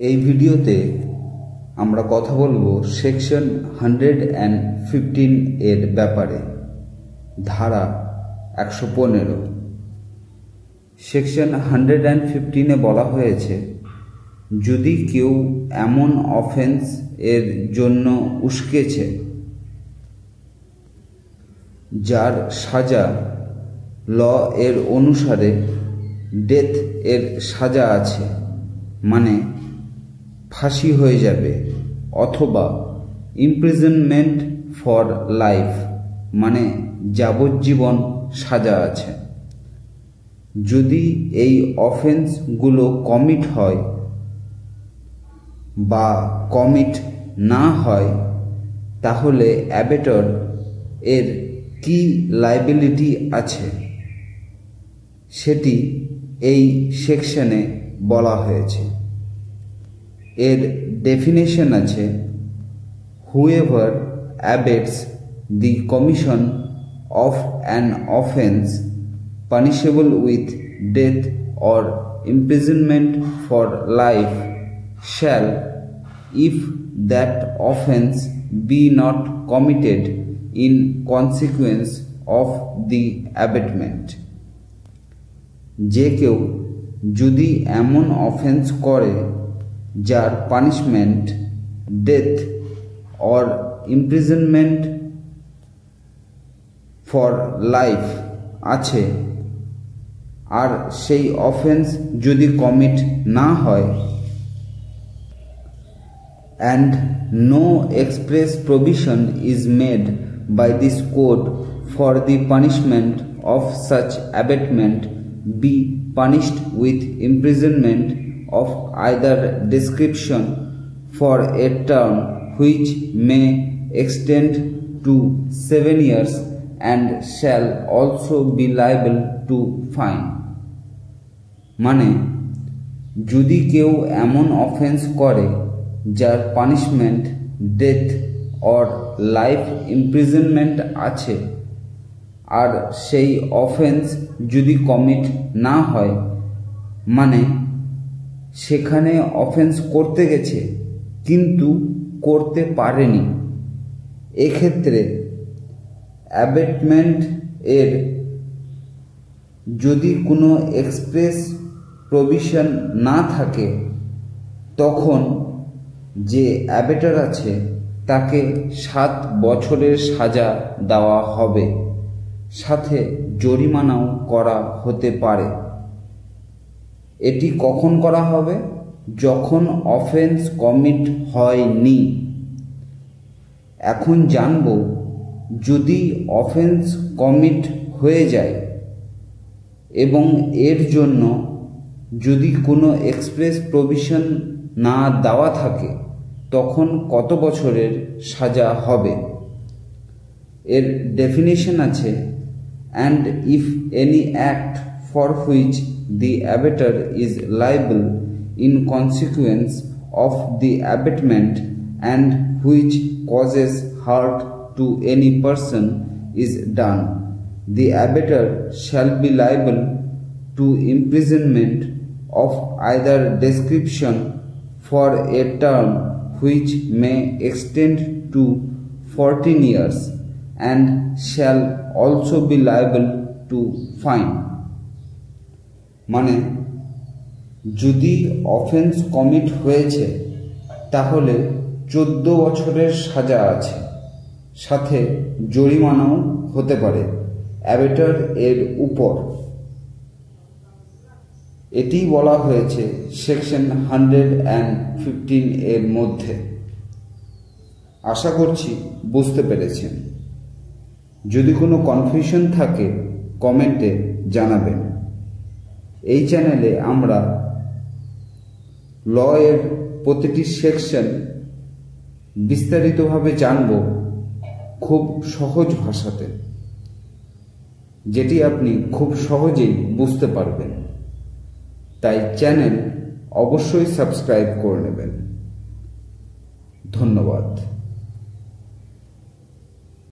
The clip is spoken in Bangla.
এই ভিডিওতে আমরা কথা বলবো সেকশন 115 এর ব্যাপারে। ধারা 115। সেকশন 115 বলা হয়েছে, যদি কেউ এমন অফেন্স এর জন্য উস্কেছে যার সাজা ল এর অনুসারে ডেথ এর সাজা আছে, মানে ফাঁসি হয়ে যাবে, অথবা ইমপ্রিজনমেন্ট ফর লাইফ মানে যাবজ্জীবন সাজা আছে। যদি এই অফেন্সগুলো কমিট হয় বা কমিট না হয়, তাহলে অ্যাবেটর এর কি লাইবিলিটি আছে সেটি এই সেকশনে বলা হয়েছে। এর ডেফিনেশন আছে, whoever abets the commission of an offence punishable with death or imprisonment for life shall, if that offence be not committed in consequence of the abatement, যে কেউ যদি এমন অফেন্স করে যার punishment death or imprisonment for life আছে, আর সেই অফেন্স যদি কমিট না হয়, and no express provision is made by this code for the punishment of such abatement be punished with imprisonment of either description for a term which may extend to 7 years and shall also be liable to fine। মানে যদি কেউ এমন অফেন্স করে যার punishment death or life imprisonment আছে, আর সেই অফেন্স যদি কমিট না হয়, মানে সেখানে অফেন্স করতে গেছে কিন্তু করতে পারেনি, এক্ষেত্রে অ্যাবেটমেন্ট এর যদি কোনো এক্সপ্রেস প্রভিশন না থাকে, তখন যে অ্যাবেটর আছে তাকে 7 বছরের সাজা দেওয়া হবে, সাথে জরিমানাও করা হতে পারে। এটি কখন করা হবে? যখন অফেন্স কমিট হয়নি। এখন জানব, যদি অফেন্স কমিট হয়ে যায় এবং এর জন্য যদি কোনো এক্সপ্রেস প্রভিশন না দেওয়া থাকে, তখন কত বছরের সাজা হবে। এর ডেফিনেশন আছে, and if any act for which the abator is liable in consequence of the abatement and which causes hurt to any person is done, the abator shall be liable to imprisonment of either description for a term which may extend to 14 years and shall also be liable to fine। মানে যদি অফেন্স কমিট হয়েছে তাহলে 14 বছরের সাজা আছে, সাথে জরিমানাও হতে পারে অ্যাবেটর এর উপর। এটি বলা হয়েছে সেকশন 115 এর মধ্যে। আশা করছি বুঝতে পেরেছেন। যদি কোনো কনফিউশন থাকে কমেন্টে জানাবেন। এই চ্যানেলে আমরা ল এর প্রতিটি সেকশন বিস্তারিতভাবে জানব, খুব সহজ ভাষাতে, যেটি আপনি খুব সহজেই বুঝতে পারবেন। তাই চ্যানেল অবশ্যই সাবস্ক্রাইব করে নেবেন। ধন্যবাদ।